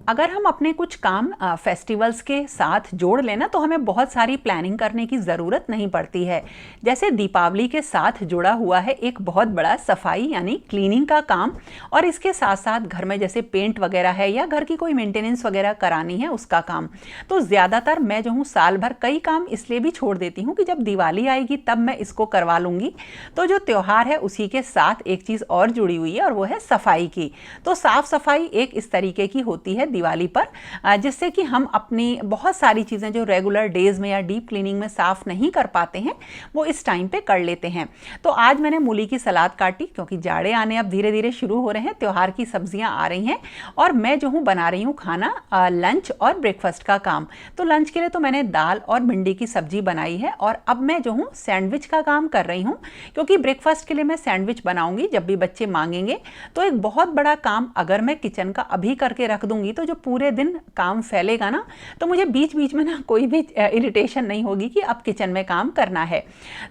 अगर हम अपने कुछ काम फेस्टिवल्स के साथ जोड़ लेना तो हमें बहुत सारी प्लानिंग करने की ज़रूरत नहीं पड़ती है। जैसे दीपावली के साथ जुड़ा हुआ है एक बहुत बड़ा सफाई यानी क्लीनिंग का काम, और इसके साथ साथ घर में जैसे पेंट वगैरह है या घर की कोई मेंटेनेंस वगैरह करानी है उसका काम। तो ज़्यादातर मैं जो हूँ साल भर कई काम इसलिए भी छोड़ देती हूँ कि जब दिवाली आएगी तब मैं इसको करवा लूँगी। तो जो त्यौहार है उसी के साथ एक चीज़ और जुड़ी हुई है और वो है सफाई की। तो साफ़ सफाई एक इस तरीके की होती है दिवाली पर, जिससे कि हम अपनी बहुत सारी चीज़ें जो रेगुलर डेज में या डीप क्लीनिंग में साफ़ नहीं कर पाते हैं वो इस टाइम पे कर लेते हैं। तो आज मैंने मूली की सलाद काटी क्योंकि जाड़े आने अब धीरे धीरे शुरू हो रहे हैं, त्योहार की सब्जियां आ रही हैं और मैं जो हूँ बना रही हूँ खाना, लंच और ब्रेकफास्ट का काम। तो लंच के लिए तो मैंने दाल और भिंडी की सब्जी बनाई है और अब मैं जो हूँ सैंडविच का काम कर रही हूँ, क्योंकि ब्रेकफास्ट के लिए मैं सैंडविच बनाऊंगी जब भी बच्चे मांगेंगे। तो एक बहुत बड़ा काम अगर मैं किचन का अभी करके रख दूंगी तो जो पूरे दिन काम फैलेगा ना, तो मुझे बीच बीच में ना कोई भी इरिटेशन नहीं होगी कि अब किचन में काम करना है।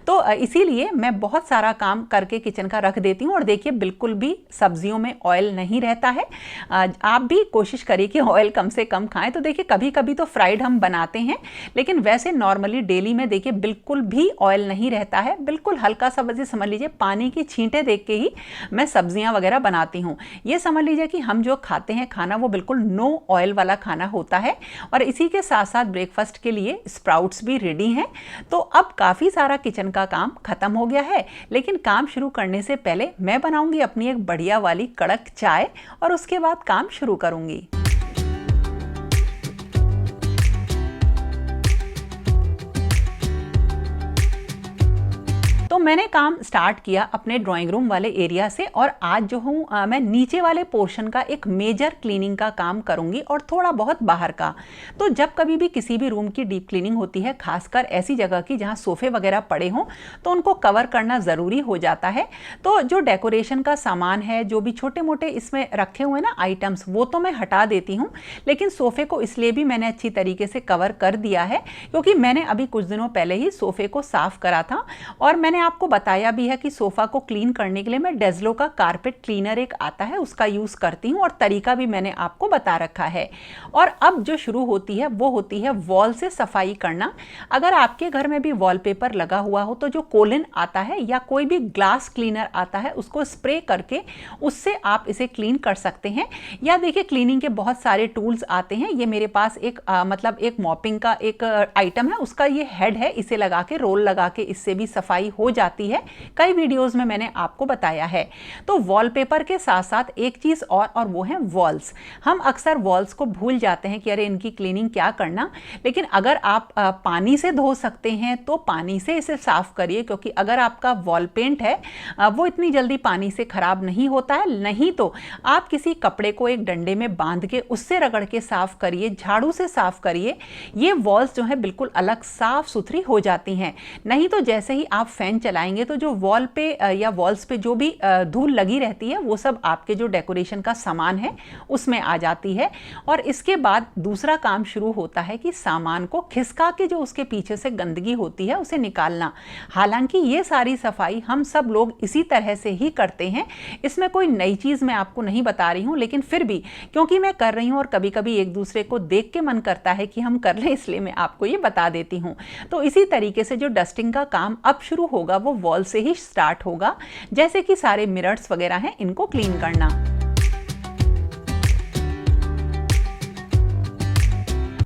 तो इसीलिए मैं बहुत सारा काम करके किचन का रख देती हूँ। और देखिए बिल्कुल भी सब्जियों में ऑयल नहीं रहता है। आप भी कोशिश करिए कि ऑयल कम से कम खाएं। तो देखिए कभी कभी तो फ्राइड हम बनाते हैं, लेकिन वैसे नॉर्मली डेली में देखिए बिल्कुल भी ऑयल नहीं रहता है। बिल्कुल हल्का सा बस समझ लीजिए पानी की छींटे देख के ही मैं सब्जियां वगैरह बनाती हूँ। ये समझ लीजिए कि हम जो खाते हैं खाना वो बिल्कुल नो ऑयल वाला खाना होता है। और इसी के साथ साथ ब्रेकफास्ट के लिए स्प्राउट्स भी रेडी हैं। तो अब काफ़ी सारा किचन का काम खत्म हो गया है, लेकिन काम शुरू करने से पहले मैं बनाऊंगी अपनी एक बढ़िया वाली कड़क चाय और उसके बाद काम शुरू करूंगी। तो मैंने काम स्टार्ट किया अपने ड्राइंग रूम वाले एरिया से और आज जो हूँ मैं नीचे वाले पोर्शन का एक मेजर क्लीनिंग का काम करूँगी और थोड़ा बहुत बाहर का। तो जब कभी भी किसी भी रूम की डीप क्लीनिंग होती है, खासकर ऐसी जगह की जहाँ सोफ़े वगैरह पड़े हों, तो उनको कवर करना ज़रूरी हो जाता है। तो जो डेकोरेशन का सामान है, जो भी छोटे मोटे इसमें रखे हुए ना आइटम्स, वो तो मैं हटा देती हूँ, लेकिन सोफ़े को इसलिए भी मैंने अच्छी तरीके से कवर कर दिया है क्योंकि मैंने अभी कुछ दिनों पहले ही सोफ़े को साफ़ करा था। और मैंने आपको बताया भी है कि सोफ़ा को क्लीन करने के लिए मैं डेज़लो का कारपेट क्लीनर एक आता है उसका यूज़ करती हूँ, और तरीका भी मैंने आपको बता रखा है। और अब जो शुरू होती है वो होती है वॉल से सफाई करना। अगर आपके घर में भी वॉलपेपर लगा हुआ हो तो जो कोलिन आता है या कोई भी ग्लास क्लीनर आता है उसको स्प्रे करके उससे आप इसे क्लीन कर सकते हैं। या देखिए क्लीनिंग के बहुत सारे टूल्स आते हैं। ये मेरे पास एक मतलब एक मॉपिंग का एक आइटम है, उसका ये हेड है, इसे लगा के रोल लगा के इससे भी सफाई हो जाती है। कई वीडियोस में मैंने आपको बताया है। तो वॉलपेपर के साथ साथ एक चीज और वो है वॉल्स। हम अक्सर वॉल्स को भूल जाते हैं कि अरे इनकी क्लीनिंग क्या करना, लेकिन अगर आप पानी से धो सकते हैं तो पानी से इसे साफ करिए, क्योंकि अगर आपका वॉल पेंट है वो इतनी जल्दी पानी से खराब नहीं होता है। नहीं तो आप किसी कपड़े को एक डंडे में बांध के उससे रगड़ के साफ करिए, झाड़ू से साफ करिए, ये वॉल्स जो है बिल्कुल अलग साफ सुथरी हो जाती हैं। नहीं तो जैसे ही आप फैन चलाएंगे तो जो वॉल पे या वॉल्स पे जो भी धूल लगी रहती है वो सब आपके जो डेकोरेशन का सामान है उसमें आ जाती है। और इसके बाद दूसरा काम शुरू होता है कि सामान को खिसका के जो उसके पीछे से गंदगी होती है उसे निकालना। हालांकि ये सारी सफाई हम सब लोग इसी तरह से ही करते हैं, इसमें कोई नई चीज़ मैं आपको नहीं बता रही हूँ, लेकिन फिर भी क्योंकि मैं कर रही हूँ और कभी कभी एक दूसरे को देख के मन करता है कि हम कर लें, इसलिए मैं आपको ये बता देती हूँ। तो इसी तरीके से जो डस्टिंग का काम अब शुरू होगा वो वॉल से ही स्टार्ट होगा, जैसे कि सारे मिरर्स वगैरह हैं इनको क्लीन करना।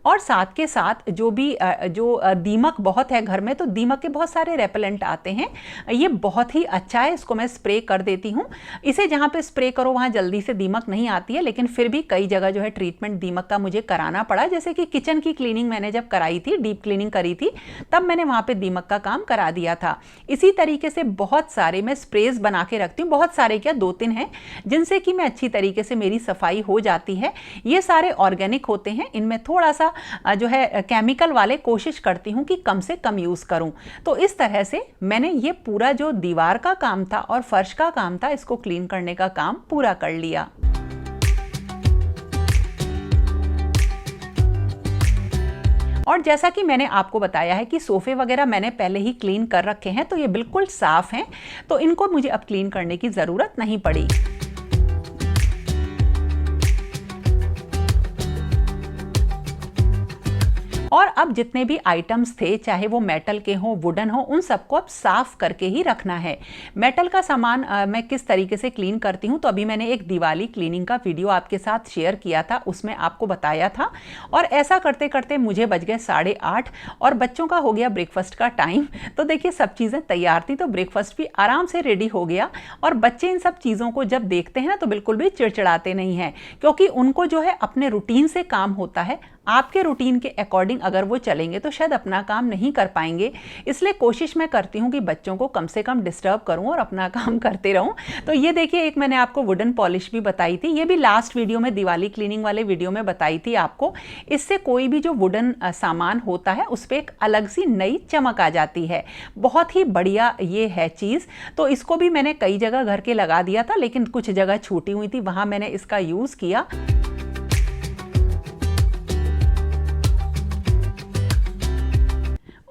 और साथ के साथ जो भी दीमक बहुत है घर में, तो दीमक के बहुत सारे रेपेलेंट आते हैं। ये बहुत ही अच्छा है, इसको मैं स्प्रे कर देती हूँ। इसे जहाँ पे स्प्रे करो वहाँ जल्दी से दीमक नहीं आती है, लेकिन फिर भी कई जगह जो है ट्रीटमेंट दीमक का मुझे कराना पड़ा। जैसे कि किचन की क्लीनिंग मैंने जब कराई थी, डीप क्लीनिंग करी थी, तब मैंने वहाँ पर दीमक का काम करा दिया था। इसी तरीके से बहुत सारे मैं स्प्रेज बना के रखती हूँ, बहुत सारे क्या 2-3 हैं, जिनसे कि मैं अच्छी तरीके से मेरी सफाई हो जाती है। ये सारे ऑर्गेनिक होते हैं, इनमें थोड़ा सा जो है केमिकल वाले कोशिश करती हूं कि कम से कम यूज करूं। तो इस तरह से मैंने ये पूरा जो दीवार का काम था और फर्श का काम था, इसको क्लीन करने का काम पूरा कर लिया। और जैसा कि मैंने आपको बताया है कि सोफे वगैरह मैंने पहले ही क्लीन कर रखे हैं, तो ये बिल्कुल साफ हैं, तो इनको मुझे अब क्लीन करने की जरूरत नहीं पड़ी। और अब जितने भी आइटम्स थे, चाहे वो मेटल के हों, वुडन हो, उन सबको अब साफ करके ही रखना है। मेटल का सामान मैं किस तरीके से क्लीन करती हूँ, तो अभी मैंने एक दिवाली क्लीनिंग का वीडियो आपके साथ शेयर किया था, उसमें आपको बताया था। और ऐसा करते करते मुझे बज गए 8:30 और बच्चों का हो गया ब्रेकफास्ट का टाइम। तो देखिए सब चीज़ें तैयार थी, तो ब्रेकफास्ट भी आराम से रेडी हो गया। और बच्चे इन सब चीज़ों को जब देखते हैं ना, तो बिल्कुल भी चिड़चिड़ाते नहीं हैं, क्योंकि उनको जो है अपने रूटीन से काम होता है। आपके रूटीन के अकॉर्डिंग अगर वो चलेंगे तो शायद अपना काम नहीं कर पाएंगे। इसलिए कोशिश मैं करती हूँ कि बच्चों को कम से कम डिस्टर्ब करूँ और अपना काम करते रहूँ। तो ये देखिए, एक मैंने आपको वुडन पॉलिश भी बताई थी, ये भी लास्ट वीडियो में, दिवाली क्लीनिंग वाले वीडियो में बताई थी आपको। इससे कोई भी जो वुडन सामान होता है उस पर एक अलग सी नई चमक आ जाती है। बहुत ही बढ़िया ये है चीज़। तो इसको भी मैंने कई जगह घर के लगा दिया था, लेकिन कुछ जगह छूटी हुई थी, वहाँ मैंने इसका यूज़ किया।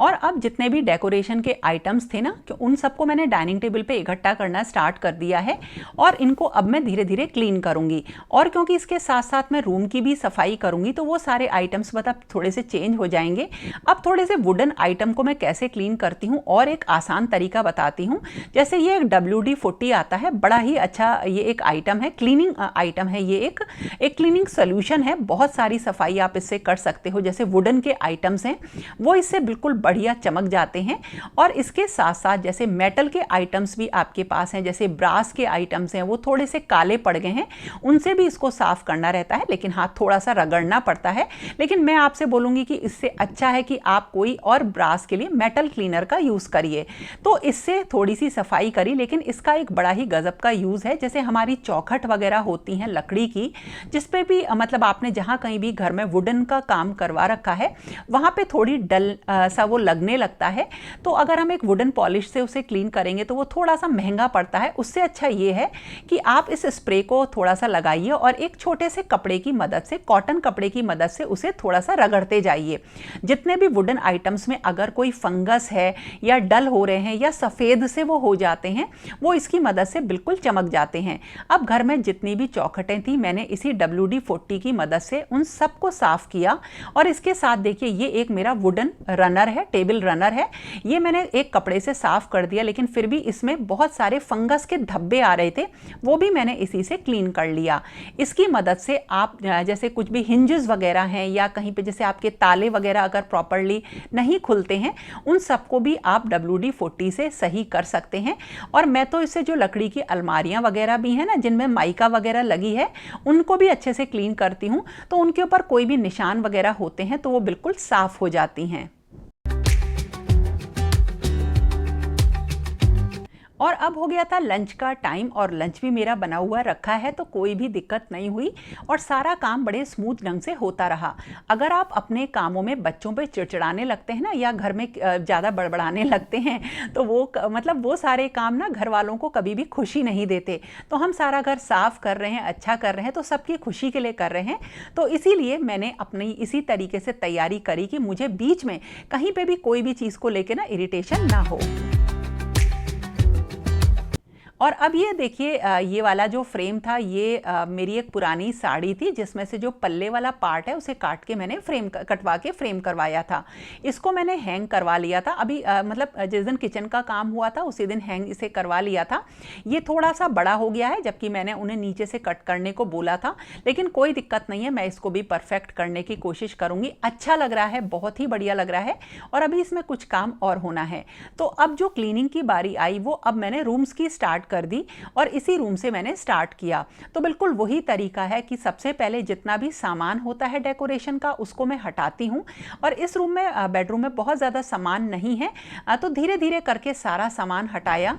और अब जितने भी डेकोरेशन के आइटम्स थे ना, कि उन सबको मैंने डाइनिंग टेबल पे इकट्ठा करना स्टार्ट कर दिया है। और इनको अब मैं धीरे धीरे क्लीन करूंगी। और क्योंकि इसके साथ साथ मैं रूम की भी सफाई करूंगी, तो वो सारे आइटम्स मतलब थोड़े से चेंज हो जाएंगे। अब थोड़े से वुडन आइटम को मैं कैसे क्लीन करती हूँ और एक आसान तरीका बताती हूँ। जैसे ये एक WD-40 आता है, बड़ा ही अच्छा ये एक आइटम है, क्लीनिंग आइटम है। ये एक क्लीनिंग सोल्यूशन है, बहुत सारी सफाई आप इससे कर सकते हो। जैसे वुडन के आइटम्स हैं वो इससे बिल्कुल बढ़िया चमक जाते हैं। और इसके साथ साथ जैसे मेटल के आइटम्स भी आपके पास हैं, जैसे ब्रास के आइटम्स हैं, वो थोड़े से काले पड़ गए हैं, उनसे भी इसको साफ करना रहता है, लेकिन हाँ थोड़ा सा रगड़ना पड़ता है। लेकिन मैं आपसे बोलूँगी कि इससे अच्छा है कि आप कोई और ब्रास के लिए मेटल क्लीनर का यूज़ करिए। तो इससे थोड़ी सी सफाई करी, लेकिन इसका एक बड़ा ही गजब का यूज़ है। जैसे हमारी चौखट वगैरह होती हैं लकड़ी की, जिस पे भी मतलब आपने जहाँ कहीं भी घर में वुडन का काम करवा रखा है, वहाँ पे थोड़ी डल सा वो लगने लगता है। तो अगर हम एक वुडन पॉलिश से उसे क्लीन करेंगे तो वो थोड़ा सा महंगा पड़ता है। उससे अच्छा ये है कि आप इस स्प्रे को थोड़ा सा लगाइए और एक छोटे से कपड़े की मदद से, कॉटन कपड़े की मदद से उसे थोड़ा सा रगड़ते जाइए। जितने भी वुडन आइटम्स में अगर कोई फंगस है या डल हो रहे हैं या सफ़ेद से वो हो जाते हैं, वो इसकी मदद से बिल्कुल चमक जाते हैं। अब घर में जितनी भी चौखटें थी, मैंने इसी WD-40 की मदद से उन सबको साफ किया। और इसके साथ देखिए, ये एक मेरा वुडन रनर है, टेबल रनर है। ये मैंने एक कपड़े से साफ कर दिया, लेकिन फिर भी इसमें बहुत सारे फंगस के धब्बे आ रहे थे, वो भी मैंने इसी से क्लीन कर लिया। इसकी मदद से आप जैसे कुछ भी हिंजेस वगैरह हैं या कहीं पे जैसे आपके ताले वगैरह अगर प्रॉपरली नहीं खुलते हैं, उन सबको भी आप WD-40 से सही कर सकते हैं। और मैं तो इससे जो लकड़ी की अलमारियां वगैरह भी हैं ना, जिनमें माइका वगैरह लगी है, उनको भी अच्छे से क्लीन करती हूँ। तो उनके ऊपर कोई भी निशान वगैरह होते हैं तो वो बिल्कुल साफ हो जाती हैं। और अब हो गया था लंच का टाइम, और लंच भी मेरा बना हुआ रखा है, तो कोई भी दिक्कत नहीं हुई और सारा काम बड़े स्मूथ ढंग से होता रहा। अगर आप अपने कामों में बच्चों पे चिड़चिड़ाने लगते हैं ना, या घर में ज़्यादा बड़बड़ाने लगते हैं, तो वो मतलब वो सारे काम ना घर वालों को कभी भी खुशी नहीं देते। तो हम सारा घर साफ कर रहे हैं, अच्छा कर रहे हैं, तो सबकी खुशी के लिए कर रहे हैं। तो इसीलिए मैंने अपनी इसी तरीके से तैयारी करी कि मुझे बीच में कहीं पर भी कोई भी चीज़ को लेकर ना इरिटेशन ना हो। और अब ये देखिए, ये वाला जो फ्रेम था, ये मेरी एक पुरानी साड़ी थी, जिसमें से जो पल्ले वाला पार्ट है उसे काट के मैंने कटवा के फ्रेम करवाया था। इसको मैंने हैंग करवा लिया था अभी, मतलब जिस दिन किचन का काम हुआ था उसी दिन हैंग इसे करवा लिया था। ये थोड़ा सा बड़ा हो गया है, जबकि मैंने उन्हें नीचे से कट करने को बोला था, लेकिन कोई दिक्कत नहीं है, मैं इसको भी परफेक्ट करने की कोशिश करूँगी। अच्छा लग रहा है, बहुत ही बढ़िया लग रहा है। और अभी इसमें कुछ काम और होना है। तो अब जो क्लीनिंग की बारी आई, वो अब मैंने रूम्स की स्टार्ट कर दी और इसी रूम से मैंने स्टार्ट किया। तो बिल्कुल वही तरीका है कि सबसे पहले जितना भी सामान होता है डेकोरेशन का, उसको मैं हटाती हूँ। और इस रूम में, बेडरूम में बहुत ज़्यादा सामान नहीं है, तो धीरे धीरे करके सारा सामान हटाया।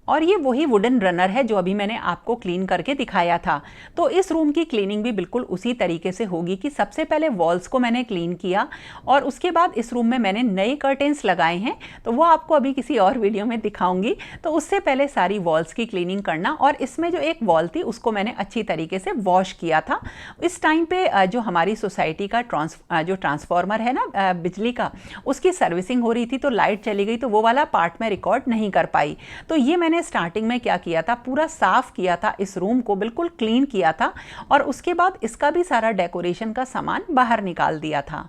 और ये वही वुडन रनर है जो अभी मैंने आपको क्लीन करके दिखाया था। तो इस रूम की क्लीनिंग भी बिल्कुल उसी तरीके से होगी कि सबसे पहले वॉल्स को मैंने क्लीन किया और उसके बाद इस रूम में मैंने नए कर्टेंस लगाए हैं, तो वो आपको अभी किसी और वीडियो में दिखाऊंगी। तो उससे पहले सारी वॉल्स की क्लीनिंग करना, और इसमें जो एक वॉल थी उसको मैंने अच्छी तरीके से वॉश किया था। इस टाइम पे जो हमारी सोसाइटी का जो ट्रांसफार्मर है ना बिजली का, उसकी सर्विसिंग हो रही थी, तो लाइट चली गई, तो वो वाला पार्ट मैं रिकॉर्ड नहीं कर पाई। तो ये मैंने स्टार्टिंग में क्या किया था, पूरा साफ किया था, इस रूम को बिल्कुल क्लीन किया था, और उसके बाद इसका भी सारा डेकोरेशन का सामान बाहर निकाल दिया था।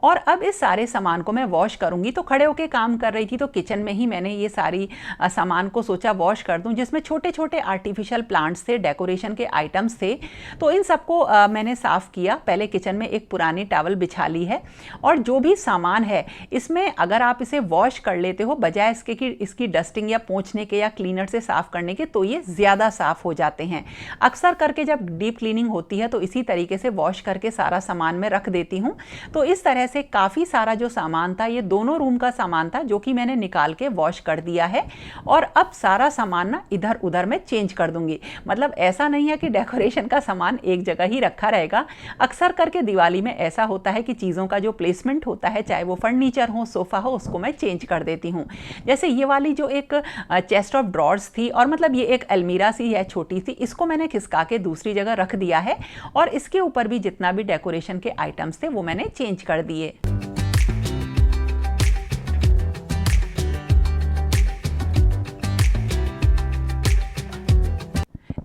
और अब इस सारे सामान को मैं वॉश करूँगी। तो खड़े होकर काम कर रही थी तो किचन में ही मैंने ये सारी सामान को सोचा वॉश कर दूँ, जिसमें छोटे छोटे आर्टिफिशियल प्लांट्स थे, डेकोरेशन के आइटम्स थे। तो इन सबको मैंने साफ़ किया। पहले किचन में एक पुरानी टॉवल बिछा ली है और जो भी सामान है इसमें अगर आप इसे वॉश कर लेते हो बजाय इसके कि इसकी डस्टिंग या पोंछने के या क्लीनर से साफ़ करने के, तो ये ज़्यादा साफ़ हो जाते हैं। अक्सर करके जब डीप क्लीनिंग होती है तो इसी तरीके से वॉश करके सारा सामान मैं रख देती हूँ। तो इस तरह से काफ़ी सारा जो सामान था, ये दोनों रूम का सामान था जो कि मैंने निकाल के वॉश कर दिया है। और अब सारा सामान ना इधर उधर मैं चेंज कर दूंगी। मतलब ऐसा नहीं है कि डेकोरेशन का सामान एक जगह ही रखा रहेगा। अक्सर करके दिवाली में ऐसा होता है कि चीज़ों का जो प्लेसमेंट होता है, चाहे वो फर्नीचर हो, सोफ़ा हो, उसको मैं चेंज कर देती हूँ। जैसे ये वाली जो एक चेस्ट ऑफ ड्रॉर्स थी और मतलब ये एक अलमीरा सी है छोटी सी, इसको मैंने खिसका के दूसरी जगह रख दिया है और इसके ऊपर भी जितना भी डेकोरेशन के आइटम्स थे वो मैंने चेंज कर दिए।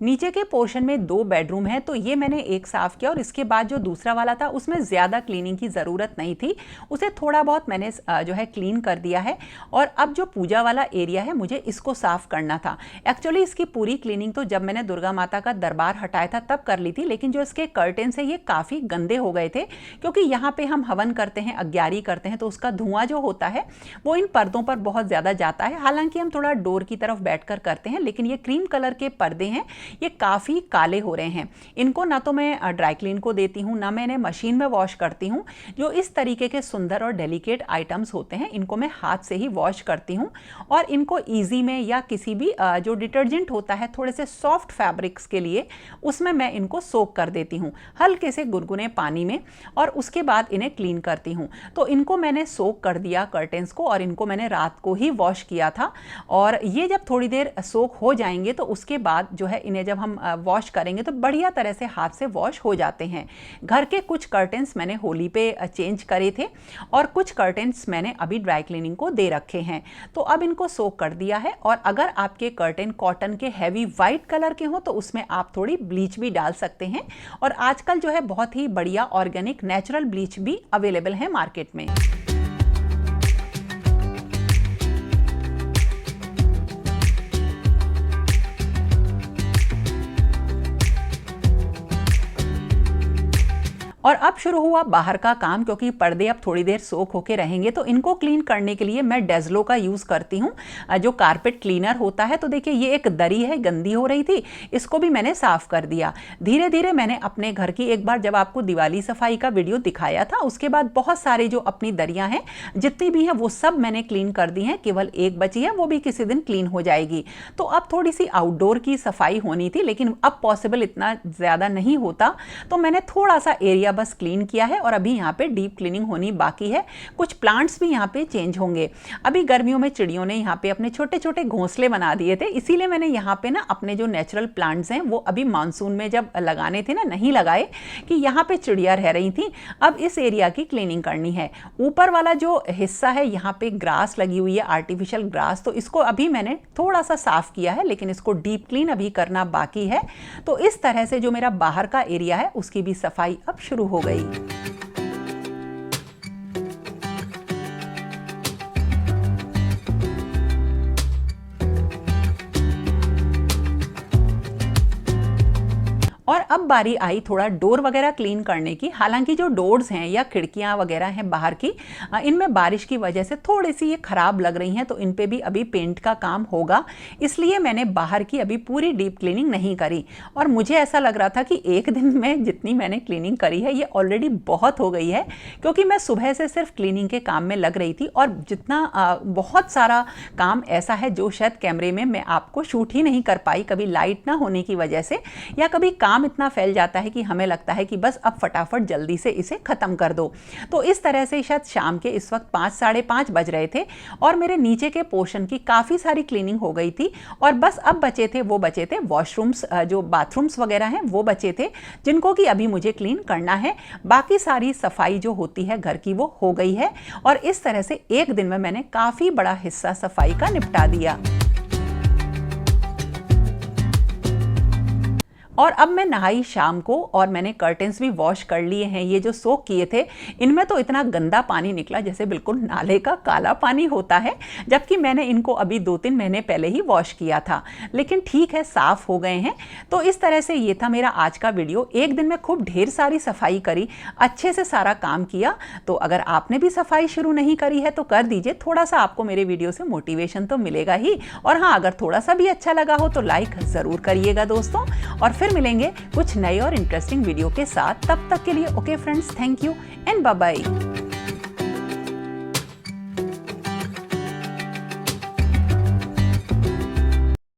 नीचे के पोर्शन में 2 बेडरूम है, तो ये मैंने एक साफ़ किया और इसके बाद जो दूसरा वाला था उसमें ज़्यादा क्लीनिंग की ज़रूरत नहीं थी, उसे थोड़ा बहुत मैंने जो है क्लीन कर दिया है। और अब जो पूजा वाला एरिया है मुझे इसको साफ़ करना था। एक्चुअली इसकी पूरी क्लीनिंग तो जब मैंने दुर्गा माता का दरबार हटाया था तब कर ली थी, लेकिन जो इसके कर्टेन्स है ये काफ़ी गंदे हो गए थे, क्योंकि यहाँ पर हम हवन करते हैं, अग्यारी करते हैं, तो उसका धुआं जो होता है वो इन पर्दों पर बहुत ज़्यादा जाता है। हालांकि हम थोड़ा डोर की तरफ बैठ कर करते हैं, लेकिन ये क्रीम कलर के पर्दे हैं, ये काफ़ी काले हो रहे हैं। इनको ना तो मैं ड्राई क्लीन को देती हूँ, ना मैंने मशीन में वॉश करती हूँ। जो इस तरीके के सुंदर और डेलिकेट आइटम्स होते हैं इनको मैं हाथ से ही वॉश करती हूँ और इनको ईजी में या किसी भी जो डिटर्जेंट होता है थोड़े से सॉफ्ट फैब्रिक्स के लिए, उसमें मैं इनको सोक कर देती हूँ हल्के से गुनगुने पानी में और उसके बाद इन्हें क्लीन करती हूँ। तो इनको मैंने सोक कर दिया कर्टेंस को और इनको मैंने रात को ही वॉश किया था। और ये जब थोड़ी देर सोक हो जाएंगे तो उसके बाद जो है इन्हें जब हम वॉश करेंगे तो बढ़िया तरह से हाथ से वॉश हो जाते हैं। घर के कुछ कर्टेंस मैंने होली पे चेंज करे थे और कुछ कर्टेंस मैंने अभी ड्राई क्लीनिंग को दे रखे हैं। तो अब इनको सोक कर दिया है। और अगर आपके कर्टेन कॉटन के हैवी वाइट कलर के हो तो उसमें आप थोड़ी ब्लीच भी डाल सकते हैं। और आजकल जो है बहुत ही बढ़िया ऑर्गेनिक नेचुरल ब्लीच भी अवेलेबल है मार्केट में। और अब शुरू हुआ बाहर का काम, क्योंकि पर्दे अब थोड़ी देर सोख होके रहेंगे। तो इनको क्लीन करने के लिए मैं डेज़लो का यूज़ करती हूँ, जो कारपेट क्लीनर होता है। तो देखिए ये एक दरी है, गंदी हो रही थी, इसको भी मैंने साफ़ कर दिया। धीरे धीरे मैंने अपने घर की, एक बार जब आपको दिवाली सफाई का वीडियो दिखाया था, उसके बाद बहुत सारे जो अपनी दरियाँ हैं जितनी भी हैं वो सब मैंने क्लीन कर दी हैं। केवल एक बची है, वो भी किसी दिन क्लीन हो जाएगी। तो अब थोड़ी सी आउटडोर की सफाई होनी थी, लेकिन अब पॉसिबल इतना ज़्यादा नहीं होता, तो मैंने थोड़ा सा एरिया बस क्लीन किया है और अभी यहाँ पे डीप क्लीनिंग होनी बाकी है। कुछ प्लांट्स भी यहाँ पे चेंज होंगे। अभी गर्मियों में चिड़ियों ने यहाँ पे अपने छोटे छोटे घोंसले बना दिए थे, इसीलिए मैंने यहाँ पे ना अपने जो नेचुरल प्लांट्स हैं वो अभी मानसून में जब लगाने थे ना, नहीं लगाए कि यहाँ पे चिड़िया रह रही थी। अब इस एरिया की क्लीनिंग करनी है। ऊपर वाला जो हिस्सा है यहाँ पे ग्रास लगी हुई है, आर्टिफिशियल ग्रास, तो इसको अभी मैंने थोड़ा सा साफ किया है, लेकिन इसको डीप क्लीन अभी करना बाकी है। तो इस तरह से जो मेरा बाहर का एरिया है उसकी भी सफाई अब शुरू हो गई। और अब बारी आई थोड़ा डोर वगैरह क्लीन करने की। हालांकि जो डोर्स हैं या खिड़कियां वगैरह हैं बाहर की, इनमें बारिश की वजह से थोड़ी सी ये ख़राब लग रही हैं, तो इन पे भी अभी पेंट का काम होगा। इसलिए मैंने बाहर की अभी पूरी डीप क्लीनिंग नहीं करी। और मुझे ऐसा लग रहा था कि एक दिन में जितनी मैंने क्लीनिंग करी है ये ऑलरेडी बहुत हो गई है, क्योंकि मैं सुबह से सिर्फ क्लीनिंग के काम में लग रही थी। और जितना बहुत सारा काम ऐसा है जो शायद कैमरे में मैं आपको शूट ही नहीं कर पाई, कभी लाइट ना होने की वजह से, या कभी काम इतना फैल जाता है कि हमें लगता है कि बस अब फटाफट जल्दी से इसे खत्म कर दो। तो इस तरह से शायद शाम के इस वक्त 5 साढ़े 5 बज रहे थे और मेरे नीचे के पोर्शन की काफ़ी सारी क्लीनिंग हो गई थी। और बस अब बचे थे वॉशरूम्स, जो बाथरूम्स वगैरह हैं वो बचे थे, जिनको कि अभी मुझे क्लीन करना है। बाकी सारी सफाई जो होती है घर की वो हो गई है। और इस तरह से एक दिन में मैंने काफ़ी बड़ा हिस्सा सफाई का निपटा दिया। और अब मैं नहाई शाम को और मैंने कर्टेंस भी वॉश कर लिए हैं। ये जो सोक किए थे इनमें तो इतना गंदा पानी निकला जैसे बिल्कुल नाले का काला पानी होता है, जबकि मैंने इनको अभी 2-3 महीने पहले ही वॉश किया था। लेकिन ठीक है, साफ हो गए हैं। तो इस तरह से ये था मेरा आज का वीडियो। एक दिन में खूब ढेर सारी सफाई करी, अच्छे से सारा काम किया। तो अगर आपने भी सफाई शुरू नहीं करी है तो कर दीजिए, थोड़ा सा आपको मेरे वीडियो से मोटिवेशन तो मिलेगा ही। और हाँ, अगर थोड़ा सा भी अच्छा लगा हो तो लाइक ज़रूर करिएगा दोस्तों। और फिर मिलेंगे कुछ नए और इंटरेस्टिंग वीडियो के साथ। तब तक के लिए okay friends, thank you and bye bye.